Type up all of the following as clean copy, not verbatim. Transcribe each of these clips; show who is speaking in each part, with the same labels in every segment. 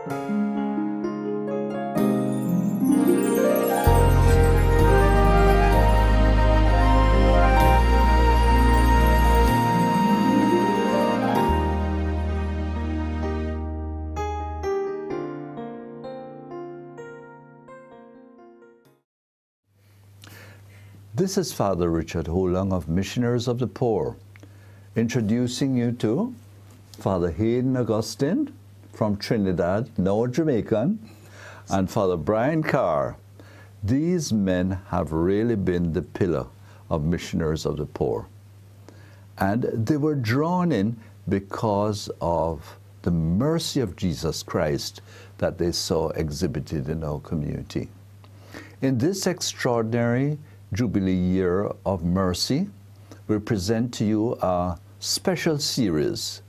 Speaker 1: This is Father Richard Holong of Missionaries of the Poor, introducing you to Father Hayden Augustine from Trinidad, now Jamaican, and Father Brian Carr. These men have really been the pillar of Missionaries of the Poor. And they were drawn in because of the mercy of Jesus Christ that they saw exhibited in our community. In this extraordinary Jubilee Year of Mercy, we present to you a special series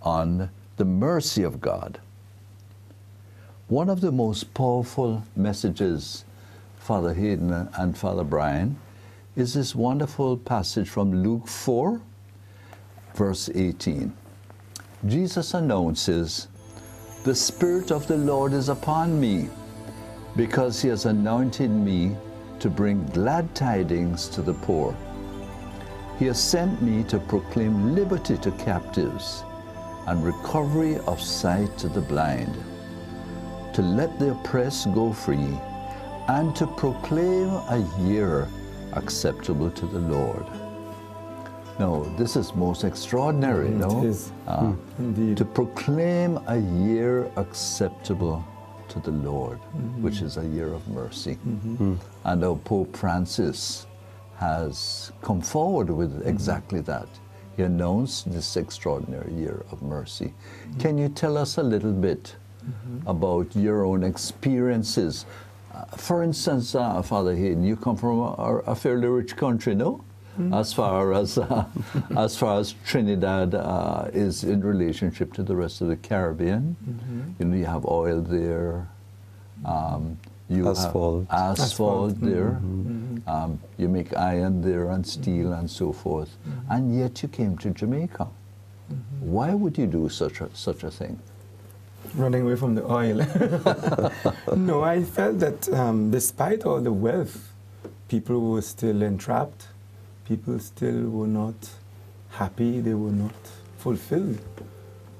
Speaker 1: on the mercy of God. One of the most powerful messages, Father Hayden and Father Brian, is this wonderful passage from Luke 4, verse 18. Jesus announces, "The Spirit of the Lord is upon me, because He has anointed me to bring glad tidings to the poor. He has sent me to proclaim liberty to captives and recovery of sight to the blind, to let the oppressed go free, and to proclaim a year acceptable to the Lord." Now, this is most extraordinary, no?
Speaker 2: It is, indeed.
Speaker 1: To proclaim a year acceptable to the Lord, which is a year of mercy. And our Pope Francis has come forward with exactly that. He announced this extraordinary year of mercy. Can you tell us a little bit about your own experiences? For instance, Father Hayden, you come from a fairly rich country, no? As far as Trinidad is in relationship to the rest of the Caribbean. You know, you have oil there. You
Speaker 3: asphalt.
Speaker 1: have asphalt there. You make iron there and steel and so forth. And yet you came to Jamaica. Why would you do such a thing?
Speaker 2: Running away from the oil. No, I felt that despite all the wealth, people were still entrapped. People still were not happy. They were not fulfilled.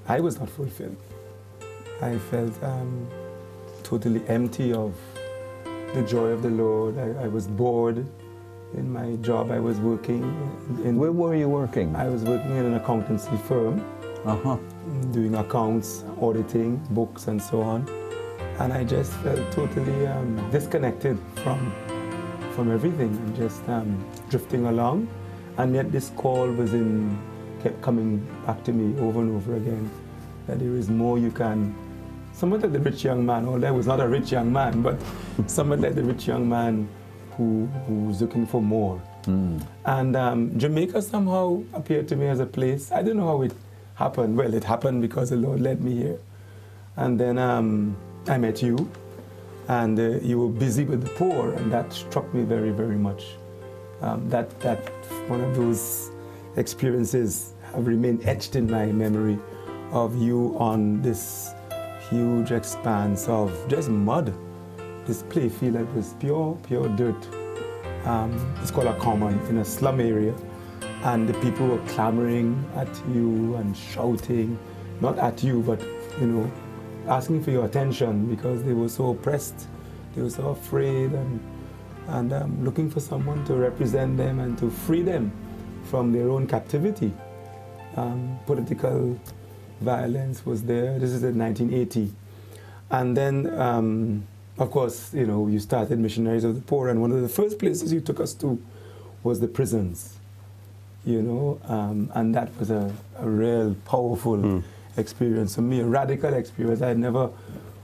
Speaker 2: I was not fulfilled. I felt totally empty of the joy of the Lord. I was bored in my job. I was working in
Speaker 1: Where were you working?
Speaker 2: I was working in an accountancy firm, doing accounts, auditing, books, and so on. And I just felt totally disconnected from everything and just drifting along. And yet this call kept coming back to me over and over again, that there is more you can. Somewhat like the rich young man, although I was not a rich young man, but somewhat like the rich young man who was looking for more. And Jamaica somehow appeared to me as a place. I don't know how it happened. Well, it happened because the Lord led me here. And then I met you, and you were busy with the poor, and that struck me very, very much. That one of those experiences have remained etched in my memory of you on this huge expanse of just mud, this play field that was pure dirt. It's called a common in a slum area, and the people were clamoring at you and shouting, not at you, but asking for your attention because they were so oppressed, they were so afraid, and looking for someone to represent them and to free them from their own captivity. Political violence was there. This is in 1980. And then, of course, you started Missionaries of the Poor, and one of the first places you took us to was the prisons, and that was a real powerful experience for me, a radical experience. I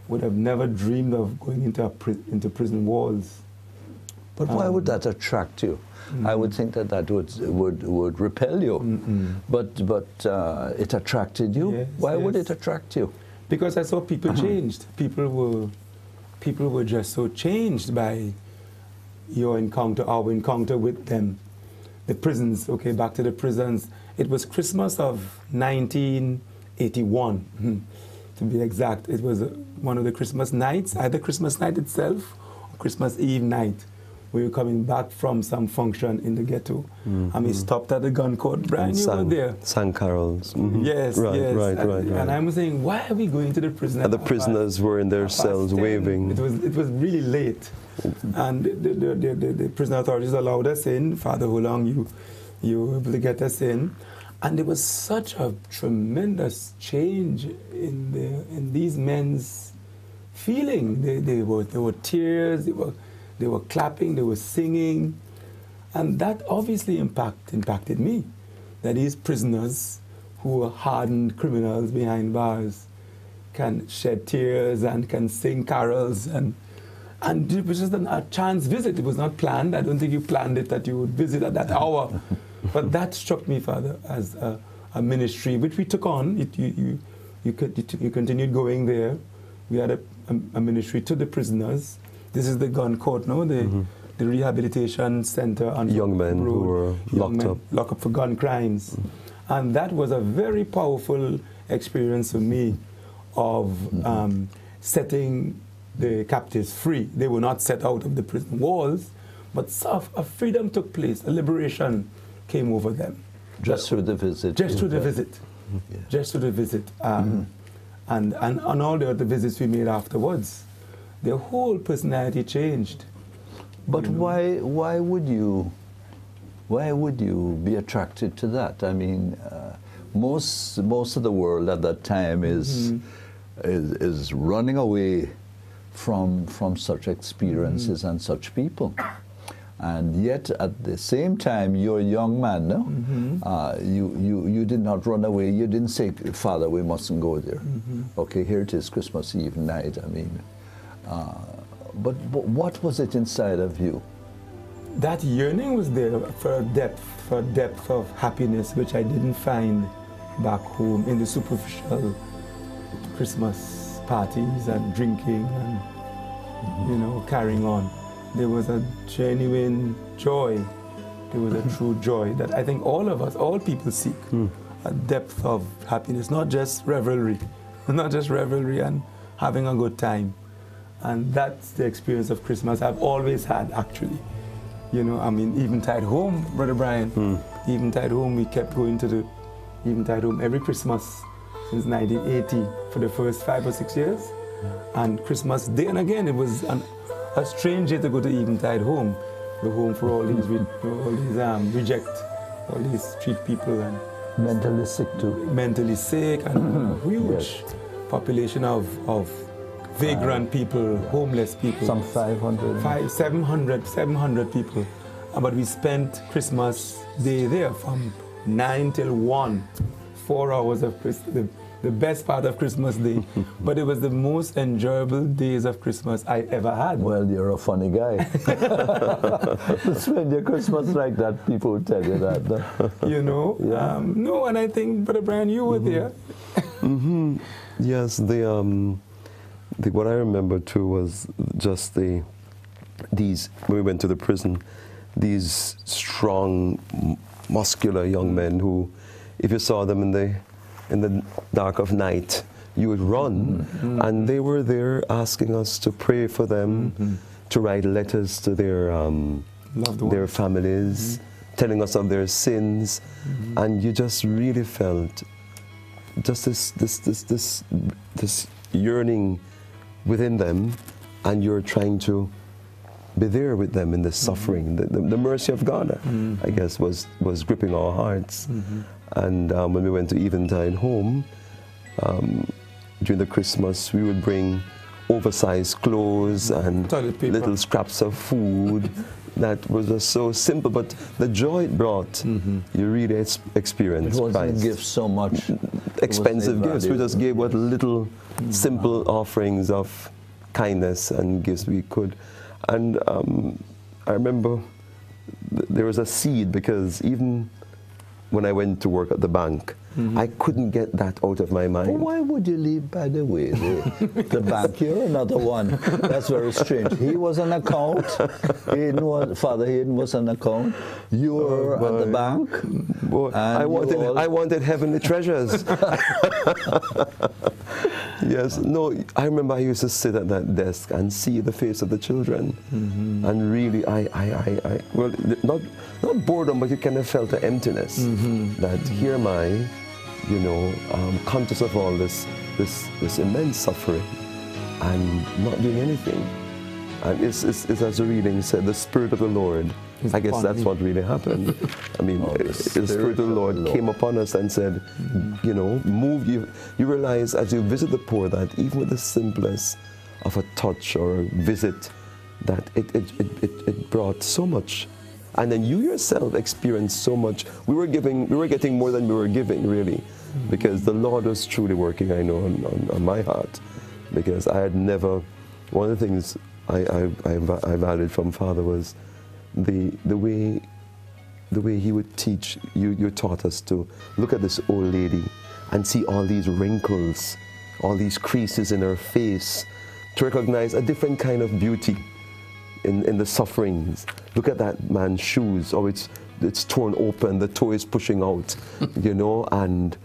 Speaker 2: would have never dreamed of going into prison walls.
Speaker 1: But why would that attract you? I would think that would repel you. But it attracted you.
Speaker 2: Yes,
Speaker 1: why would
Speaker 2: yes.
Speaker 1: it attract you?
Speaker 2: Because I saw people changed. People were just so changed by our encounter with them. The prisons, okay, back to the prisons. It was Christmas of 1981, to to be exact, it was one of the Christmas nights, either Christmas night itself or Christmas Eve night. We were coming back from some function in the ghetto, and we stopped at the gun court. Brian, you were there.
Speaker 3: Sang carols.
Speaker 2: Yes,
Speaker 3: right,
Speaker 2: yes.
Speaker 3: Right.
Speaker 2: And I was saying, why are we going to the prison?
Speaker 3: And the prisoners were in their cells
Speaker 2: 10.
Speaker 3: waving.
Speaker 2: It was really late, and the prison authorities allowed us in. Father Holong, you were able to get us in, and there was such a tremendous change in these men's feeling. There were tears. They were clapping, they were singing, and that obviously impacted me. That these prisoners who were hardened criminals behind bars can shed tears and can sing carols, and it was just a chance visit. It was not planned. I don't think you planned it that you would visit at that hour. But that struck me, Father, as a ministry which we took on. You continued going there. We had a ministry to the prisoners. This is the gun court, no? The rehabilitation center on
Speaker 3: young men
Speaker 2: Road.
Speaker 3: who were
Speaker 2: Locked up for gun crimes. And that was a very powerful experience for me of setting the captives free. They were not set out of the prison walls, but a freedom took place, a liberation came over them.
Speaker 1: Just through the visit.
Speaker 2: Just through the visit.
Speaker 1: Yeah.
Speaker 2: Just through the visit. And all the other visits we made afterwards. Their whole personality changed.
Speaker 1: But why would you be attracted to that? I mean, most of the world at that time is running away from such experiences and such people. And yet, at the same time, you're a young man, no? You did not run away. You didn't say, Father, we mustn't go there. Okay, here it is, Christmas Eve night. I mean, but what was it inside of you?
Speaker 2: That yearning was there for a depth of happiness, which I didn't find back home in the superficial Christmas parties and drinking and, carrying on. There was a genuine joy. There was a true joy that I think all of us, all people seek. A depth of happiness, not just revelry and having a good time. And that's the experience of Christmas I've always had, actually. Eventide home, Brother Brian. Eventide home, we kept going to the Eventide home every Christmas since 1980 for the first 5 or 6 years. And Christmas Day, and again, it was a strange day to go to Eventide home, the home for all these reject, all these street people and
Speaker 1: mentally sick too.
Speaker 2: Mentally sick and huge population of vagrant people, homeless people.
Speaker 1: Some
Speaker 2: 700 people. But we spent Christmas Day there from 9 till 1, 4 hours of Christmas, the best part of Christmas Day. But it was the most enjoyable days of Christmas I ever had.
Speaker 1: Well, you're a funny guy. To spend your Christmas like that, people will tell you that. No?
Speaker 2: Yeah. No, and I think, Brother Brian, you were there.
Speaker 3: Yes, what I remember too was just these, when we went to the prison, these strong, muscular young men who, if you saw them in the dark of night, you would run. And they were there asking us to pray for them, to write letters to their families, telling us of their sins. And you just really felt just this yearning within them, and you're trying to be there with them in the suffering. The mercy of God, I guess, was gripping our hearts. And when we went to Eventide home, during the Christmas, we would bring oversized clothes and little scraps of food. That was just so simple, but the joy it brought, you really experienced.
Speaker 1: It wasn't gifts so much.
Speaker 3: Expensive gifts. We just gave what little simple offerings of kindness and gifts we could. And I remember there was a seed, because even when I went to work at the bank, I couldn't get that out of my mind.
Speaker 1: Well, why would you leave, by the way, the bank? You're another one. That's very strange. He was an account. Father Hayden was an account. You were at the bank.
Speaker 3: Boy, I wanted heavenly treasures. Yes, no, I remember I used to sit at that desk and see the face of the children. And really, well, not boredom, but you kind of felt the emptiness. That here am I, you know, conscious of all this immense suffering and not doing anything. And it's as the reading said, the Spirit of the Lord. I guess that's what really happened. I mean, the Spirit of the Lord came upon us and said, you know, move. You realize as you visit the poor that even with the simplest of a touch or a visit, that it brought so much. And then you yourself experienced so much. We were getting more than we were giving, really, because the Lord was truly working, I know, on my heart. Because I had never, one of the things I valued from Father was the way he would teach. You taught us to look at this old lady and see all these wrinkles, all these creases in her face, to recognize a different kind of beauty in the sufferings. Look at that man's shoes, or it's torn open, the toe is pushing out, you know, and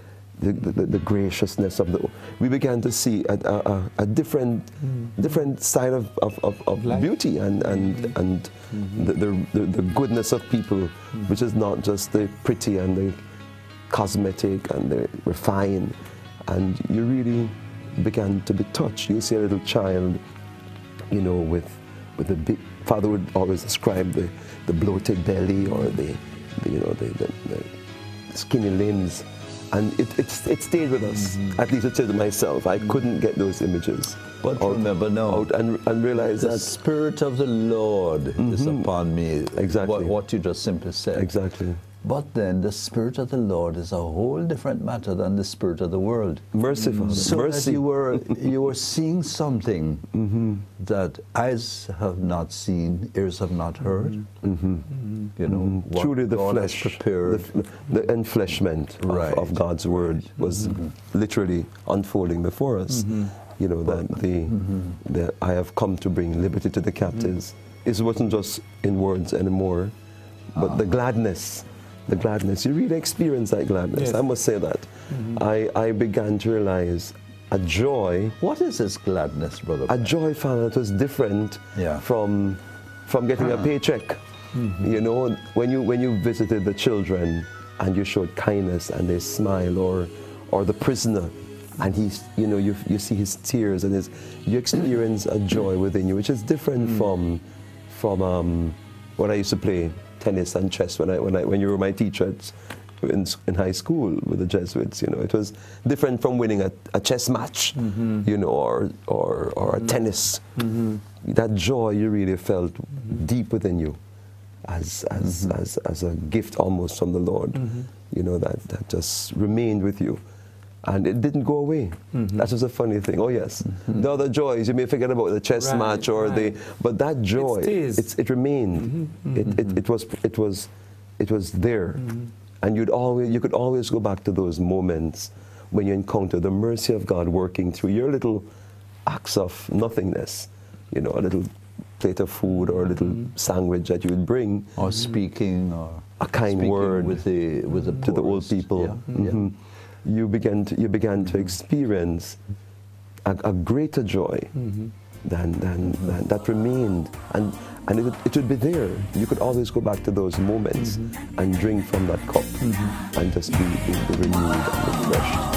Speaker 3: the graciousness of the. We began to see a different side of beauty and the goodness of people, which is not just the pretty and the cosmetic and the refined. And you really began to be touched. You see a little child, you know, with a big. Father would always describe the bloated belly or the skinny limbs. And it stayed with us. At least it stayed with myself. I couldn't get those images.
Speaker 1: But remember now,
Speaker 3: and realize
Speaker 1: the
Speaker 3: that
Speaker 1: Spirit of the Lord is upon me.
Speaker 3: Exactly.
Speaker 1: What you just simply said.
Speaker 3: Exactly.
Speaker 1: But then the Spirit of the Lord is a whole different matter than the Spirit of the world.
Speaker 3: Mercy, Father.
Speaker 1: So
Speaker 3: Mercy.
Speaker 1: that you were seeing something that eyes have not seen, ears have not heard. You know, what
Speaker 3: truly the
Speaker 1: God has
Speaker 3: flesh,
Speaker 1: prepared.
Speaker 3: the enfleshment of God's word was literally unfolding before us. You know, that I have come to bring liberty to the captives. It wasn't just in words anymore, but the gladness. The gladness. You really experience that gladness.
Speaker 2: Yes.
Speaker 3: I must say that. I began to realize a joy.
Speaker 1: What is this gladness, Brother?
Speaker 3: A joy, Father, that was different from getting a paycheck. You know, when you visited the children and you showed kindness and they smile, or the prisoner, and he's, you know, you see his tears and you experience a joy within you, which is different from when I used to play tennis and chess when you were my teacher in high school with the Jesuits. You know, it was different from winning a chess match, you know, or a tennis. That joy you really felt deep within you, as a gift almost from the Lord. You know, that just remained with you. And it didn't go away. That was a funny thing. Oh yes, the other joys, you may forget about the chess match or but that joy, it remained. It was there, and you could always go back to those moments when you encounter the mercy of God working through your little acts of nothingness. You know, a little plate of food or a little sandwich that you would bring,
Speaker 1: or speaking, or
Speaker 3: a kind word
Speaker 1: with the
Speaker 3: to the old people. You began to experience a greater joy than that remained, and it would be there. You could always go back to those moments and drink from that cup and just be renewed and refreshed.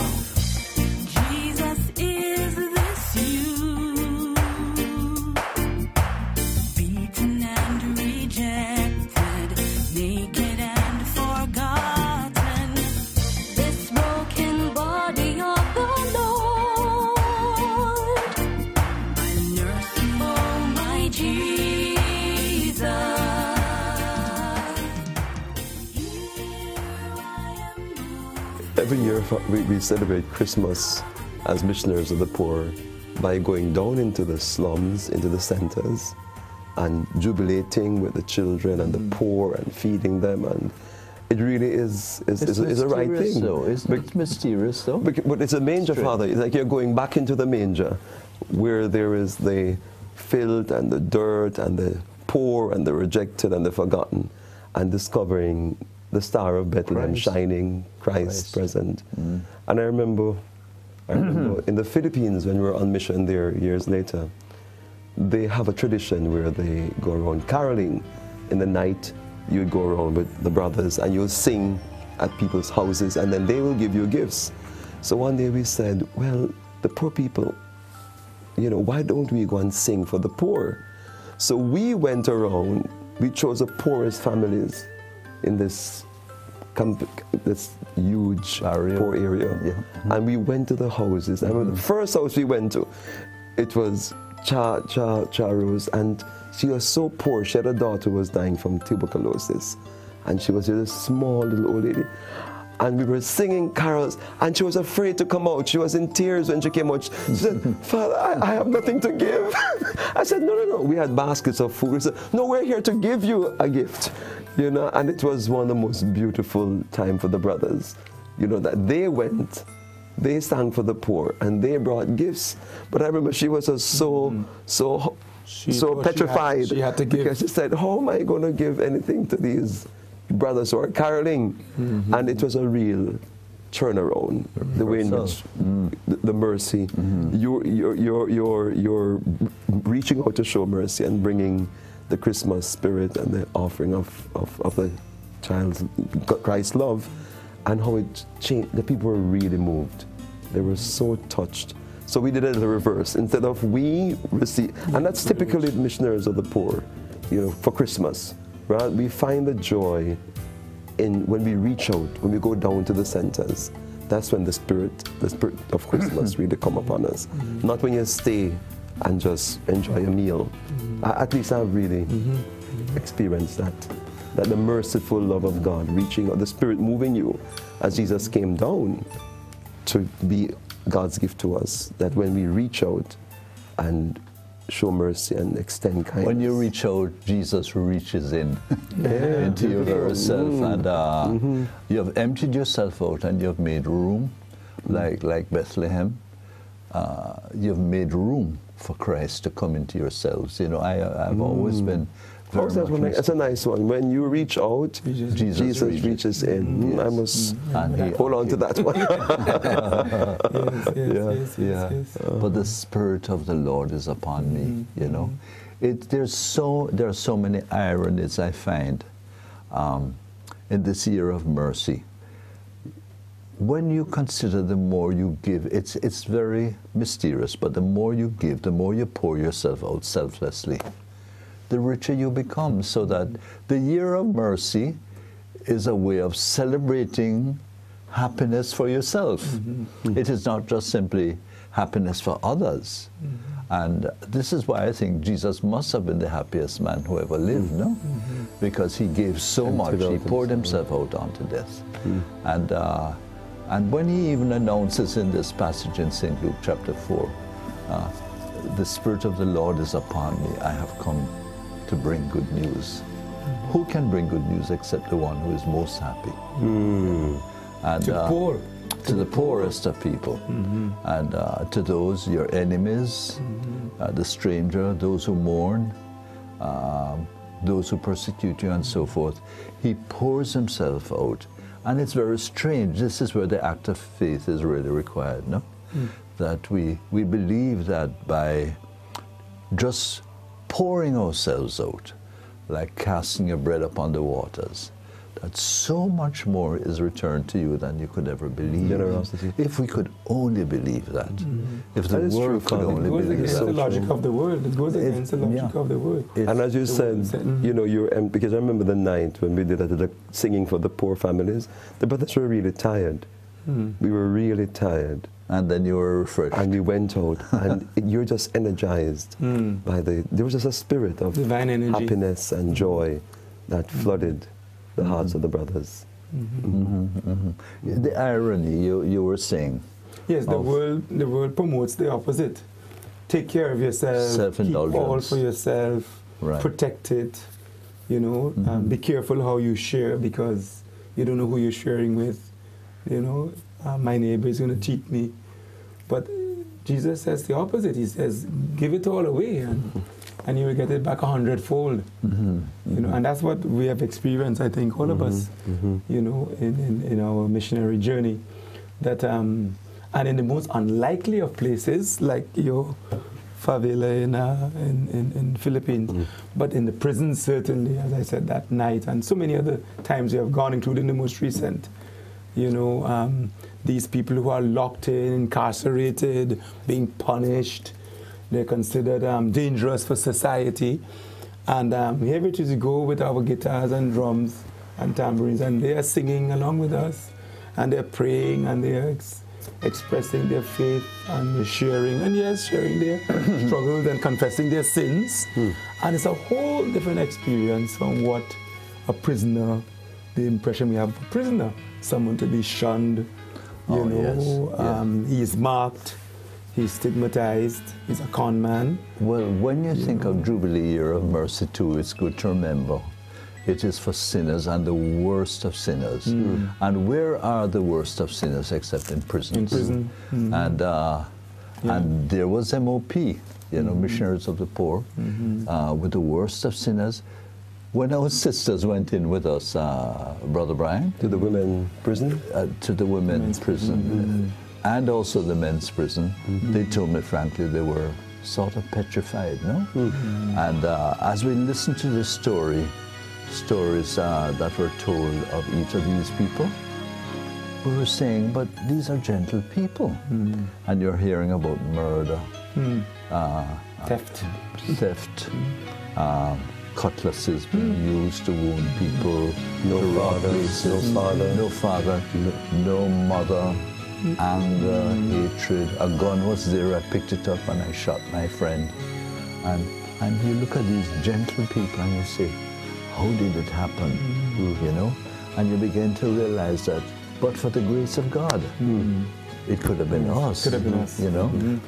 Speaker 3: Every year we celebrate Christmas as missionaries of the poor by going down into the slums, into the centers, and jubilating with the children and the poor and feeding them, and it really is a right thing.
Speaker 1: Though. It's mysterious, though.
Speaker 3: But it's a manger, Father. It's like you're going back into the manger, where there is the filth and the dirt and the poor and the rejected and the forgotten, and discovering the Star of Bethlehem shining, Christ present. And I remember I remember in the Philippines, when we were on mission there years later, they have a tradition where they go around caroling. In the night, you would go around with the brothers and you'll sing at people's houses, and then they will give you gifts. So one day we said, well, the poor people, you know, why don't we go and sing for the poor? So we went around, we chose the poorest families in this huge poor area. Yeah. And we went to the houses. I remember the first house we went to, it was Charu's, and she was so poor. She had a daughter who was dying from tuberculosis, and she was just a small little old lady. And we were singing carols, and she was afraid to come out. She was in tears when she came out. She said, Father, I have nothing to give. I said, no. We had baskets of food. We said, no, we're here to give you a gift. You know, and it was one of the most beautiful times for the brothers. You know, that they went, they sang for the poor, and they brought gifts. But I remember she was so petrified.
Speaker 2: She had to give.
Speaker 3: Because she said, how am I going to give anything to these brothers who are caroling? And it was a real turnaround, the way in which the mercy, you're reaching out to show mercy and bringing the Christmas spirit and the offering of the child's Christ's love, and how it changed. The people were really moved. They were so touched. So we did it the reverse. Instead of we receive, and that's typically the missionaries of the poor, you know, for Christmas. Right? We find the joy in when we reach out, when we go down to the centers. That's when the spirit of Christmas really come upon us. Not when you stay and just enjoy a meal. At least I've really experienced that the merciful love of God reaching out, the Spirit moving you as Jesus came down to be God's gift to us, that when we reach out and show mercy and extend kindness.
Speaker 1: When you reach out, Jesus reaches in into your very self, and you have emptied yourself out and you have made room, like Bethlehem. You've made room for Christ to come into yourselves. You know, I've always been
Speaker 3: that's a nice one. When you reach out, Jesus reaches in. Yes. I must hold on to that one.
Speaker 1: Yes. But the Spirit of the Lord is upon me, you know. There are so many ironies I find in this year of mercy. When you consider the more you give, it's very mysterious, but the more you give, the more you pour yourself out selflessly, the richer you become. So that the year of mercy is a way of celebrating happiness for yourself. It is not just simply happiness for others. And this is why I think Jesus must have been the happiest man who ever lived, no? Because he gave so much, he poured himself out onto death. And when he even announces in this passage in St. Luke chapter 4, the Spirit of the Lord is upon me, I have come to bring good news. Who can bring good news except the one who is most happy? And to the poorest of people, and to those, your enemies, the stranger, those who mourn, those who persecute you, and so forth. He pours himself out. And it's very strange. This is where the act of faith is really required, no? That we believe that by just pouring ourselves out, like casting your bread upon the waters, that so much more is returned to you than you could ever believe.
Speaker 3: Generosity.
Speaker 1: If we could only believe that. If the world could only believe that.
Speaker 2: It goes against the logic of the world. It goes against the logic of the world.
Speaker 3: And as you said, you know, because I remember the night when we did that, singing for the poor families, the brothers were really tired. We were really tired.
Speaker 1: And then you were refreshed.
Speaker 3: And we went out, and you're just energized by there was just a spirit of
Speaker 2: divine energy,
Speaker 3: happiness and joy that flooded the hearts of the brothers.
Speaker 1: The irony you were saying.
Speaker 2: Yes, the world promotes the opposite. Take care of yourself, keep all for yourself, protect it, you know, be careful how you share, because you don't know who you're sharing with, you know, my neighbor is going to cheat me. But Jesus says the opposite. He says, give it all away and you will get it back 100-fold. You know, and that's what we have experienced, I think, all of us, you know, in our missionary journey. That And in the most unlikely of places, like your favela in Philippines, but in the prison certainly, as I said, that night, and so many other times we have gone, including the most recent, these people who are locked in, incarcerated, being punished, they're considered dangerous for society. And here we just go with our guitars and drums and tambourines, and they are singing along with us, and they're praying, and they're expressing their faith, and they're sharing their struggles and confessing their sins. And it's a whole different experience from what a prisoner, the impression we have of a prisoner, someone to be shunned, he's marked, he's stigmatized, he's a con man.
Speaker 1: Well, when you think of Jubilee Year of Mercy too, it's good to remember it is for sinners and the worst of sinners. And where are the worst of sinners except in prisons?
Speaker 2: In prison.
Speaker 1: And there was MOP, Missionaries of the Poor, with the worst of sinners. When our sisters went in with us, Brother Brian,
Speaker 3: to the women's prison,
Speaker 1: to the women's prison, and also the men's prison, they told me frankly they were sort of petrified, no? And as we listened to the stories that were told of each of these people, we were saying, but these are gentle people. And you're hearing about murder,
Speaker 2: theft,
Speaker 1: cutlasses being used to wound people, no father, no mother, anger, hatred. A gun was there, I picked it up and I shot my friend. And you look at these gentle people and you say, how did it happen? And you begin to realize that, but for the grace of God, it could have been us.
Speaker 2: Could have been us.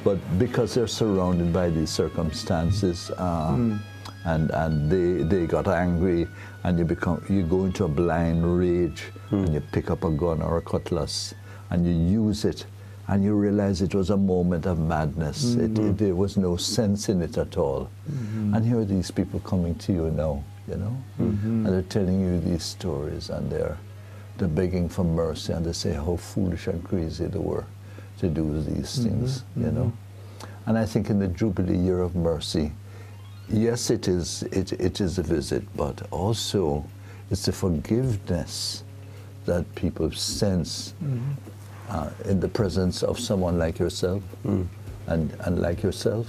Speaker 1: But because they're surrounded by these circumstances, and they got angry, and you go into a blind rage, and you pick up a gun or a cutlass, and you use it, and you realize it was a moment of madness. There was no sense in it at all. And here are these people coming to you now, and they're telling you these stories, and they're begging for mercy, and they say how foolish and crazy they were to do these things, And I think in the Jubilee Year of Mercy, yes, it is a visit, but also it's the forgiveness that people sense in the presence of someone like yourself and like yourself.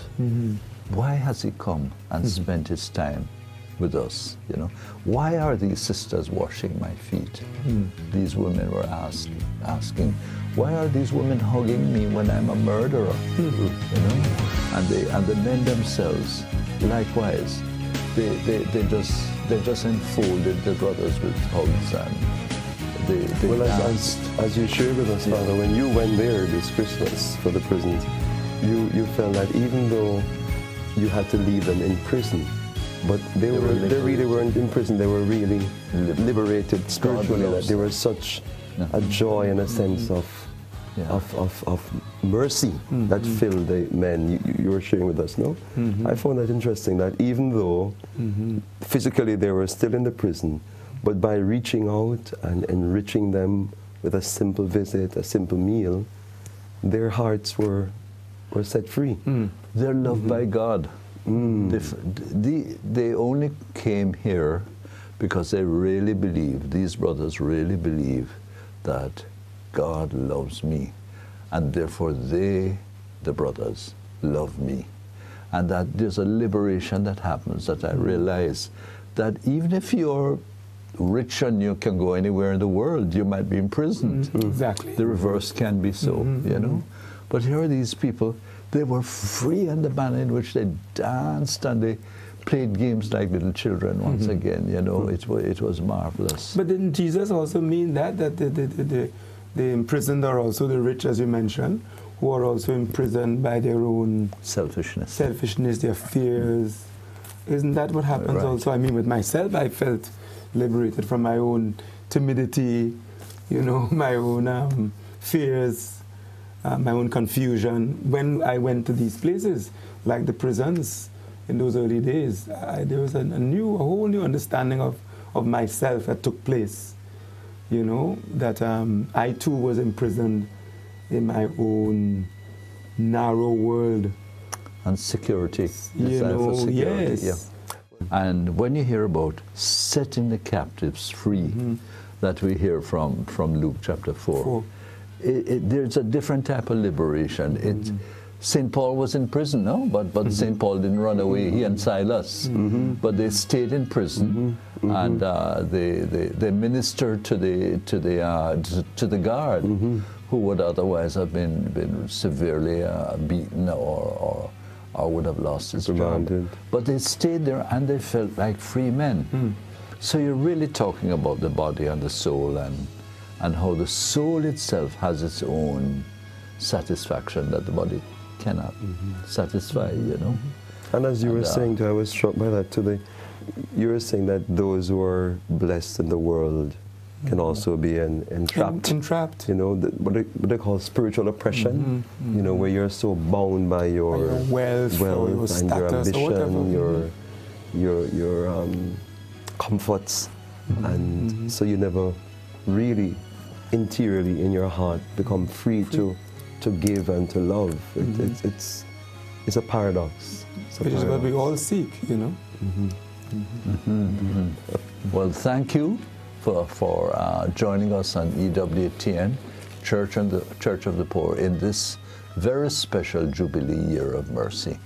Speaker 1: Why has he come and spent his time with us? Why are these sisters washing my feet? These women were asking, why are these women hugging me when I'm a murderer? And the men themselves, likewise, they just enfolded the brothers with hugs, and they
Speaker 3: as you shared with us, Father, when you went there this Christmas for the prisons, you felt that even though you had to leave them in prison, but they really weren't in prison. They were really liberated spiritually. That there was such a joy and a sense of mercy that filled the men you were sharing with us, no? I found that interesting, that even though physically they were still in the prison, but by reaching out and enriching them with a simple visit, a simple meal, their hearts were set free.
Speaker 1: They're loved by God. They only came here because they really believe, these brothers really believe that God loves me, and therefore the brothers, love me. And that there's a liberation that happens, that I realize that even if you're rich and you can go anywhere in the world, you might be imprisoned.
Speaker 2: Exactly.
Speaker 1: The reverse can be so, But here are these people, they were free in the manner in which they danced and they played games like little children once again, it was marvelous.
Speaker 2: But didn't Jesus also mean that the imprisoned are also the rich, as you mentioned, who are also imprisoned by their own
Speaker 1: selfishness,
Speaker 2: their fears? Isn't that what happens also? I mean, with myself, I felt liberated from my own timidity, my own fears, my own confusion. When I went to these places, like the prisons in those early days, there was a whole new understanding of myself that took place. That I too was imprisoned in my own narrow world.
Speaker 1: And security.
Speaker 2: You
Speaker 1: Desire
Speaker 2: know,
Speaker 1: for security,
Speaker 2: yes.
Speaker 1: And when you hear about setting the captives free, that we hear from Luke chapter 4, there's a different type of liberation. St. Paul was in prison, no? But St. Paul didn't run away, he and Silas. But they stayed in prison, and they ministered to the guard, who would otherwise have been severely beaten or would have lost his job. But they stayed there and they felt like free men. So you're really talking about the body and the soul, and how the soul itself has its own satisfaction that the body cannot satisfy, you know.
Speaker 3: And as you were saying too, I was struck by that too. You were saying that those who are blessed in the world can also be entrapped.
Speaker 2: Entrapped.
Speaker 3: You know, what they call spiritual oppression. You know, where you're so bound by your
Speaker 2: wealth or your
Speaker 3: and
Speaker 2: status
Speaker 3: your
Speaker 2: or
Speaker 3: ambition,
Speaker 2: whatever.
Speaker 3: your comforts, and so you never really interiorly in your heart become free to give and to love. It's a paradox.
Speaker 2: Which is what we all seek, you know.
Speaker 1: Well, thank you for joining us on EWTN, Church of the Poor, in this very special Jubilee Year of Mercy.